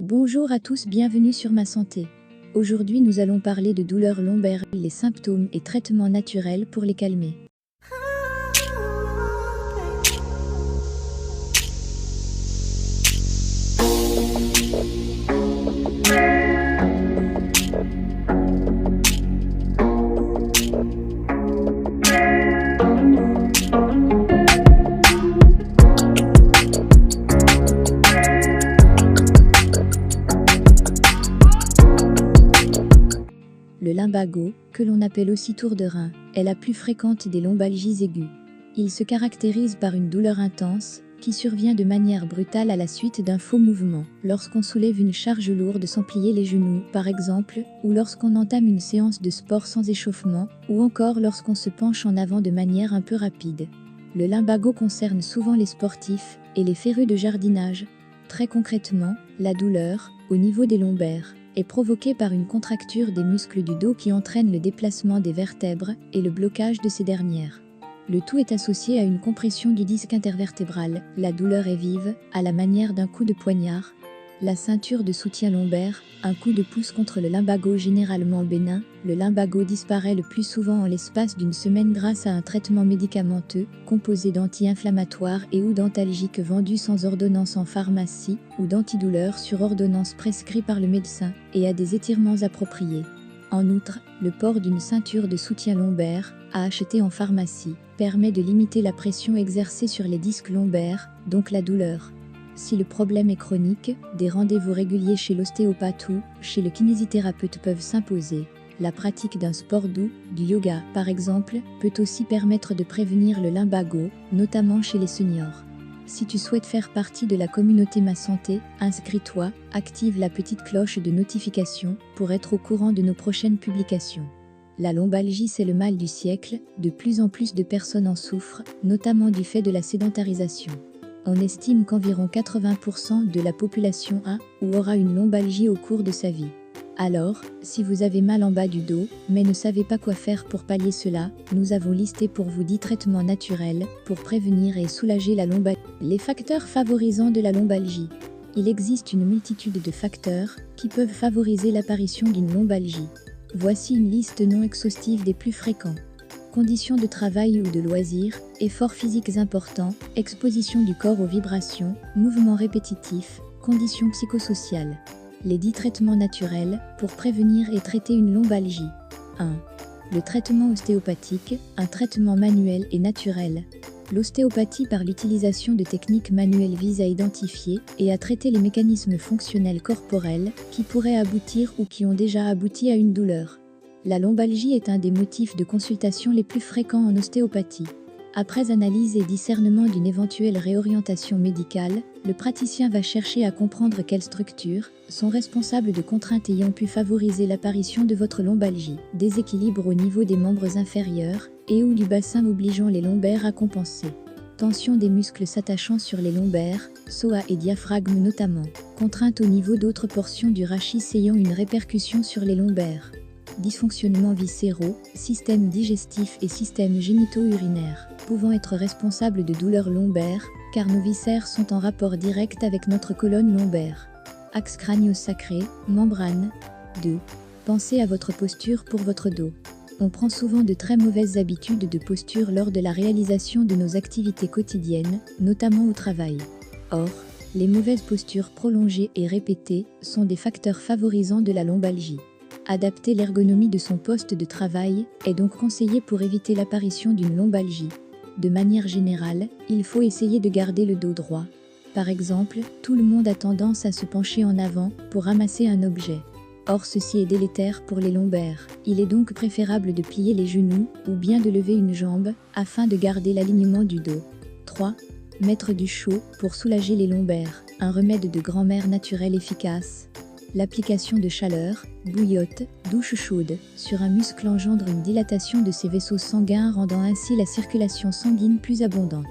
Bonjour à tous, bienvenue sur Ma Santé. Aujourd'hui nous allons parler de douleurs lombaires, les symptômes et traitements naturels pour les calmer. Le lumbago, que l'on appelle aussi tour de rein, est la plus fréquente des lombalgies aiguës. Il se caractérise par une douleur intense, qui survient de manière brutale à la suite d'un faux mouvement, lorsqu'on soulève une charge lourde sans plier les genoux, par exemple, ou lorsqu'on entame une séance de sport sans échauffement, ou encore lorsqu'on se penche en avant de manière un peu rapide. Le lumbago concerne souvent les sportifs et les férus de jardinage. Très concrètement, la douleur, au niveau des lombaires, est provoquée par une contracture des muscles du dos qui entraîne le déplacement des vertèbres et le blocage de ces dernières. Le tout est associé à une compression du disque intervertébral. La douleur est vive, à la manière d'un coup de poignard. La ceinture de soutien lombaire, un coup de pouce contre le lumbago généralement bénin. Le lumbago disparaît le plus souvent en l'espace d'une semaine grâce à un traitement médicamenteux, composé d'anti-inflammatoires et ou d'antalgiques vendus sans ordonnance en pharmacie, ou d'antidouleurs sur ordonnance prescrits par le médecin, et à des étirements appropriés. En outre, le port d'une ceinture de soutien lombaire, à acheter en pharmacie, permet de limiter la pression exercée sur les disques lombaires, donc la douleur. Si le problème est chronique, des rendez-vous réguliers chez l'ostéopathe ou chez le kinésithérapeute peuvent s'imposer. La pratique d'un sport doux, du yoga par exemple, peut aussi permettre de prévenir le lumbago, notamment chez les seniors. Si tu souhaites faire partie de la communauté Ma Santé, inscris-toi, active la petite cloche de notification pour être au courant de nos prochaines publications. La lombalgie, c'est le mal du siècle, de plus en plus de personnes en souffrent, notamment du fait de la sédentarisation. On estime qu'environ 80% de la population a ou aura une lombalgie au cours de sa vie. Alors, si vous avez mal en bas du dos, mais ne savez pas quoi faire pour pallier cela, nous avons listé pour vous 10 traitements naturels pour prévenir et soulager la lombalgie. Les facteurs favorisants de la lombalgie. Il existe une multitude de facteurs qui peuvent favoriser l'apparition d'une lombalgie. Voici une liste non exhaustive des plus fréquents. Conditions de travail ou de loisirs, efforts physiques importants, exposition du corps aux vibrations, mouvements répétitifs, conditions psychosociales. Les 10 traitements naturels pour prévenir et traiter une lombalgie. 1. Le traitement ostéopathique, un traitement manuel et naturel. L'ostéopathie par l'utilisation de techniques manuelles vise à identifier et à traiter les mécanismes fonctionnels corporels qui pourraient aboutir ou qui ont déjà abouti à une douleur. La lombalgie est un des motifs de consultation les plus fréquents en ostéopathie. Après analyse et discernement d'une éventuelle réorientation médicale, le praticien va chercher à comprendre quelles structures sont responsables de contraintes ayant pu favoriser l'apparition de votre lombalgie, déséquilibre au niveau des membres inférieurs et ou du bassin obligeant les lombaires à compenser. Tension des muscles s'attachant sur les lombaires, psoas et diaphragme notamment. Contrainte au niveau d'autres portions du rachis ayant une répercussion sur les lombaires. Dysfonctionnements viscéraux, système digestif et système génito-urinaire, pouvant être responsables de douleurs lombaires, car nos viscères sont en rapport direct avec notre colonne lombaire. Axe crânio-sacré, membrane. 2. Pensez à votre posture pour votre dos. On prend souvent de très mauvaises habitudes de posture lors de la réalisation de nos activités quotidiennes, notamment au travail. Or, les mauvaises postures prolongées et répétées sont des facteurs favorisants de la lombalgie. Adapter l'ergonomie de son poste de travail est donc conseillé pour éviter l'apparition d'une lombalgie. De manière générale, il faut essayer de garder le dos droit. Par exemple, tout le monde a tendance à se pencher en avant pour ramasser un objet. Or, ceci est délétère pour les lombaires. Il est donc préférable de plier les genoux ou bien de lever une jambe afin de garder l'alignement du dos. 3. Mettre du chaud pour soulager les lombaires. Un remède de grand-mère naturel efficace. L'application de chaleur, bouillotte, douche chaude, sur un muscle engendre une dilatation de ses vaisseaux sanguins rendant ainsi la circulation sanguine plus abondante.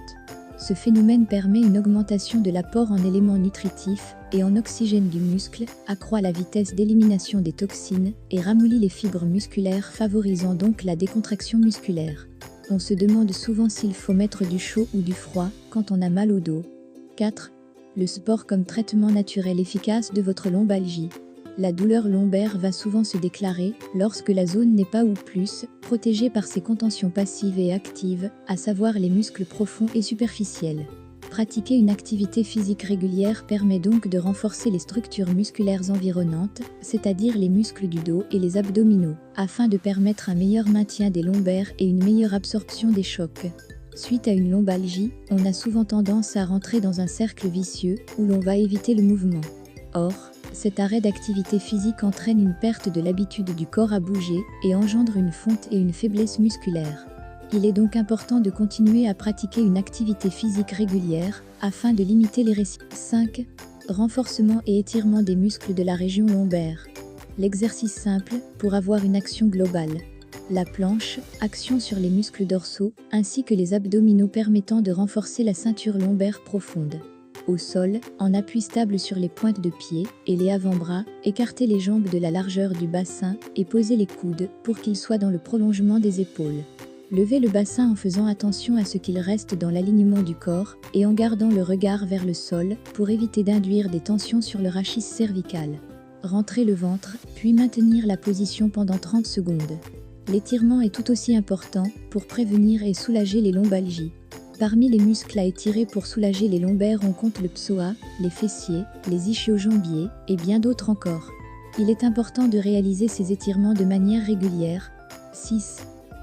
Ce phénomène permet une augmentation de l'apport en éléments nutritifs et en oxygène du muscle, accroît la vitesse d'élimination des toxines et ramollit les fibres musculaires favorisant donc la décontraction musculaire. On se demande souvent s'il faut mettre du chaud ou du froid quand on a mal au dos. 4. Le sport comme traitement naturel efficace de votre lombalgie. La douleur lombaire va souvent se déclarer lorsque la zone n'est pas ou plus protégée par ses contentions passives et actives, à savoir les muscles profonds et superficiels. Pratiquer une activité physique régulière permet donc de renforcer les structures musculaires environnantes, c'est-à-dire les muscles du dos et les abdominaux, afin de permettre un meilleur maintien des lombaires et une meilleure absorption des chocs. Suite à une lombalgie, on a souvent tendance à rentrer dans un cercle vicieux où l'on va éviter le mouvement. Or, cet arrêt d'activité physique entraîne une perte de l'habitude du corps à bouger et engendre une fonte et une faiblesse musculaire. Il est donc important de continuer à pratiquer une activité physique régulière afin de limiter les récidives. 5. Renforcement et étirement des muscles de la région lombaire. L'exercice simple pour avoir une action globale. La planche, action sur les muscles dorsaux, ainsi que les abdominaux permettant de renforcer la ceinture lombaire profonde. Au sol, en appui stable sur les pointes de pied et les avant-bras, écartez les jambes de la largeur du bassin et posez les coudes pour qu'ils soient dans le prolongement des épaules. Levez le bassin en faisant attention à ce qu'il reste dans l'alignement du corps et en gardant le regard vers le sol pour éviter d'induire des tensions sur le rachis cervical. Rentrez le ventre, puis maintenir la position pendant 30 secondes. L'étirement est tout aussi important pour prévenir et soulager les lombalgies. Parmi les muscles à étirer pour soulager les lombaires, on compte le psoas, les fessiers, les ischio-jambiers et bien d'autres encore. Il est important de réaliser ces étirements de manière régulière. 6.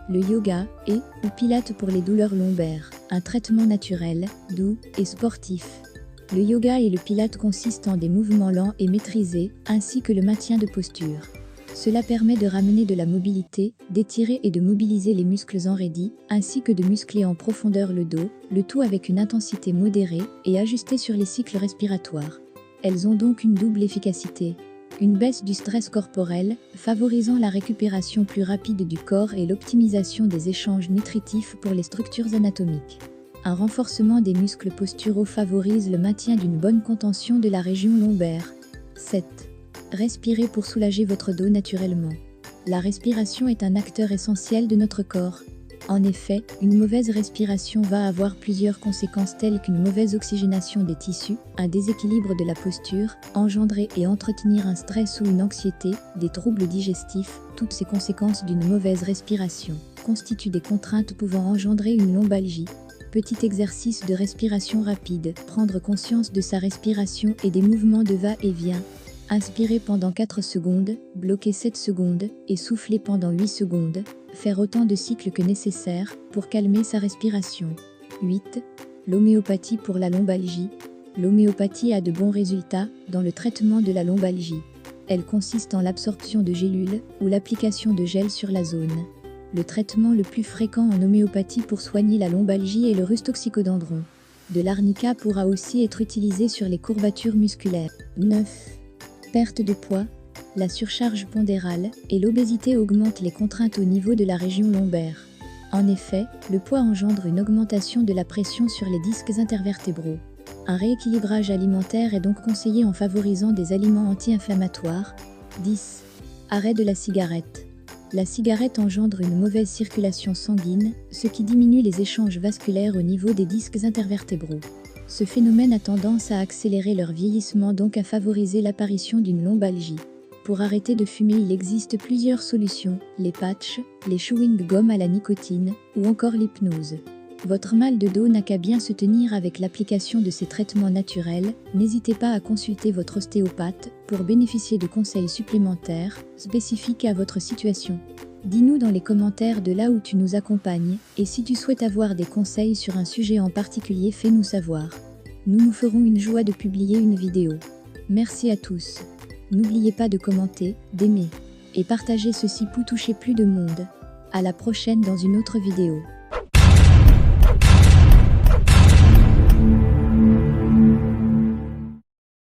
Le yoga ou pilates pour les douleurs lombaires, un traitement naturel, doux et sportif. Le yoga et le pilates consistent en des mouvements lents et maîtrisés, ainsi que le maintien de posture. Cela permet de ramener de la mobilité, d'étirer et de mobiliser les muscles enraidis, ainsi que de muscler en profondeur le dos, le tout avec une intensité modérée et ajustée sur les cycles respiratoires. Elles ont donc une double efficacité. Une baisse du stress corporel, favorisant la récupération plus rapide du corps et l'optimisation des échanges nutritifs pour les structures anatomiques. Un renforcement des muscles posturaux favorise le maintien d'une bonne contention de la région lombaire. 7. Respirez pour soulager votre dos naturellement. La respiration est un acteur essentiel de notre corps. En effet, une mauvaise respiration va avoir plusieurs conséquences telles qu'une mauvaise oxygénation des tissus, un déséquilibre de la posture, engendrer et entretenir un stress ou une anxiété, des troubles digestifs. Toutes ces conséquences d'une mauvaise respiration constituent des contraintes pouvant engendrer une lombalgie. Petit exercice de respiration rapide, prendre conscience de sa respiration et des mouvements de va-et-vient. Inspirez pendant 4 secondes, bloquez 7 secondes et soufflez pendant 8 secondes. Faire autant de cycles que nécessaire pour calmer sa respiration. 8. L'homéopathie pour la lombalgie. L'homéopathie a de bons résultats dans le traitement de la lombalgie. Elle consiste en l'absorption de gélules ou l'application de gel sur la zone. Le traitement le plus fréquent en homéopathie pour soigner la lombalgie est le rustoxicodendron. De l'arnica pourra aussi être utilisé sur les courbatures musculaires. 9. Perte de poids. La surcharge pondérale et l'obésité augmentent les contraintes au niveau de la région lombaire. En effet, le poids engendre une augmentation de la pression sur les disques intervertébraux. Un rééquilibrage alimentaire est donc conseillé en favorisant des aliments anti-inflammatoires. 10. Arrêt de la cigarette. La cigarette engendre une mauvaise circulation sanguine, ce qui diminue les échanges vasculaires au niveau des disques intervertébraux. Ce phénomène a tendance à accélérer leur vieillissement, donc à favoriser l'apparition d'une lombalgie. Pour arrêter de fumer, il existe plusieurs solutions, les patchs, les chewing-gums à la nicotine ou encore l'hypnose. Votre mal de dos n'a qu'à bien se tenir avec l'application de ces traitements naturels. N'hésitez pas à consulter votre ostéopathe pour bénéficier de conseils supplémentaires spécifiques à votre situation. Dis-nous dans les commentaires de là où tu nous accompagnes, et si tu souhaites avoir des conseils sur un sujet en particulier, fais-nous savoir. Nous nous ferons une joie de publier une vidéo. Merci à tous. N'oubliez pas de commenter, d'aimer et partager ceci pour toucher plus de monde. À la prochaine dans une autre vidéo.